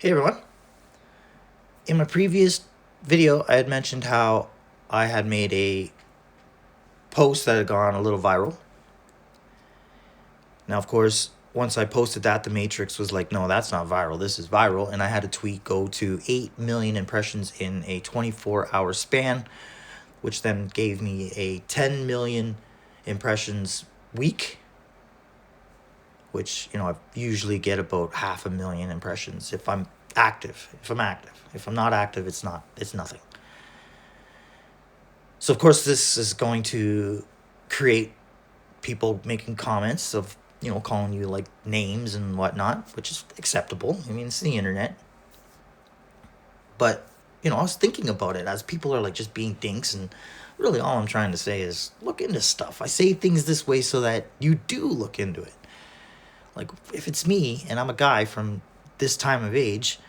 Hey everyone. In my previous video, I had mentioned how I had made a post that had gone a little viral. Now, of course, once I posted that, the Matrix was like, no, that's not viral. This is viral. And I had a tweet go to 8 million impressions in a 24-hour span, which then gave me a 10 million impressions week, which, I usually get about 500,000 impressions if I'm active. If I'm not active, it's nothing. So of course this is going to create people making comments of, calling you like names and whatnot, which is acceptable. I mean, it's the internet. But, I was thinking about it as people are like just being dinks, and really all I'm trying to say is look into stuff. I say things this way so that you do look into it. Like if it's me and I'm a guy from this time of age,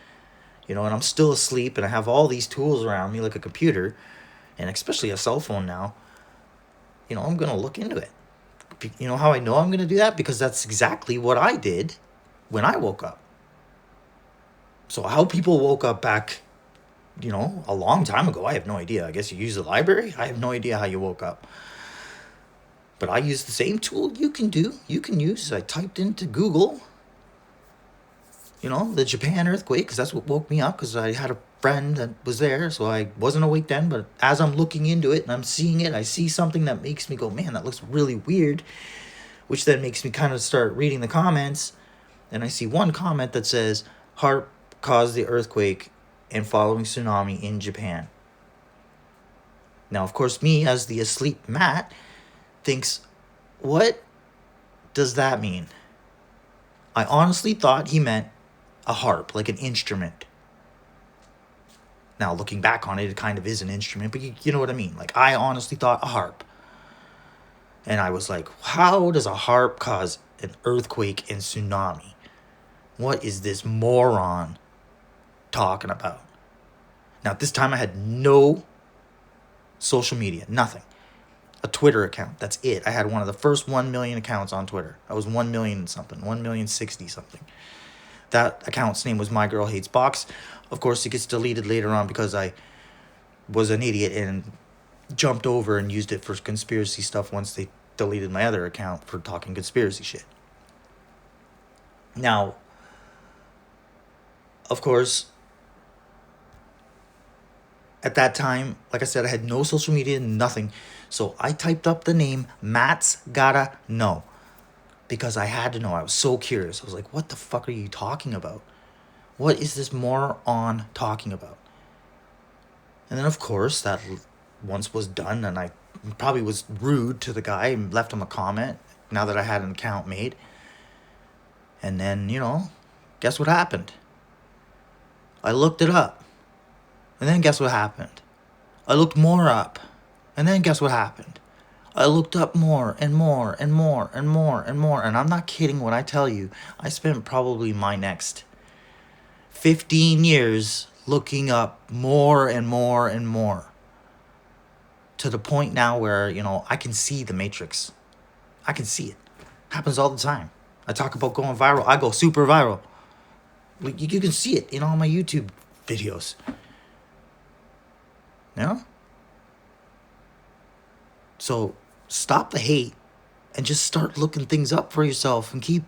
and I'm still asleep and I have all these tools around me like a computer and especially a cell phone now, I'm going to look into it. You know how I know I'm going to do that? Because that's exactly what I did when I woke up. So how people woke up back, a long time ago, I have no idea. I guess you use the library. I have no idea how you woke up. But I used the same tool you can use. I typed into Google, the Japan earthquake, because that's what woke me up, because I had a friend that was there, so I wasn't awake then. But as I'm looking into it and I'm seeing it, I see something that makes me go, man, that looks really weird, which then makes me kind of start reading the comments. And I see one comment that says, HAARP caused the earthquake and following tsunami in Japan. Now, of course, me as the asleep Matt thinks, what does that mean? I honestly thought he meant a harp, like an instrument. Now, looking back on it, it kind of is an instrument, but you know what I mean? Like, I honestly thought a harp. And I was like, how does a harp cause an earthquake and tsunami? What is this moron talking about? Now, at this time, I had no social media, nothing. A Twitter account, that's it. I had one of the first 1 million accounts on Twitter. I was 1 million something, 1,060,000 something. That account's name was My Girl Hates Box. Of course, it gets deleted later on because I was an idiot and jumped over and used it for conspiracy stuff once they deleted my other account for talking conspiracy shit. Now, of course, at that time, like I said, I had no social media, nothing. So I typed up the name Matt's Gotta Know because I had to know. I was so curious. I was like, what the fuck are you talking about? What is this moron talking about? And then, of course, that once was done, and I probably was rude to the guy and left him a comment now that I had an account made. And then, guess what happened? I looked it up. And then guess what happened? I looked more up. And then guess what happened? I looked up more and more and more and more and more. And I'm not kidding when I tell you, I spent probably my next 15 years looking up more and more and more. To the point now where, I can see the Matrix. I can see it. Happens all the time. I talk about going viral. I go super viral. You can see it in all my YouTube videos. So stop the hate and just start looking things up for yourself and keep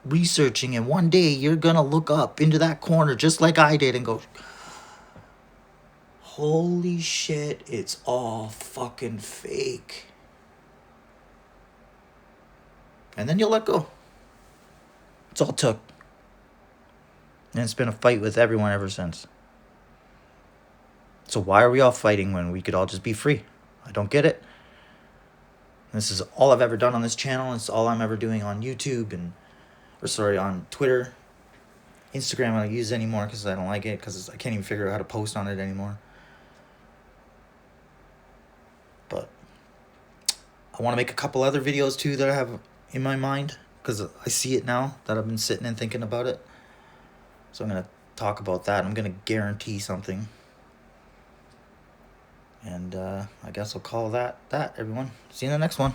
researching. And one day you're going to look up into that corner just like I did and go, holy shit, it's all fucking fake. And then you'll let go. It's all it took. And it's been a fight with everyone ever since. So why are we all fighting when we could all just be free? I don't get it. This is all I've ever done on this channel. It's all I'm ever doing on YouTube on Twitter. Instagram I don't use anymore because I don't like it, because I can't even figure out how to post on it anymore. But I want to make a couple other videos too that I have in my mind, because I see it now that I've been sitting and thinking about it. So I'm going to talk about that. I'm going to guarantee something. And I guess I'll call that everyone. See you in the next one.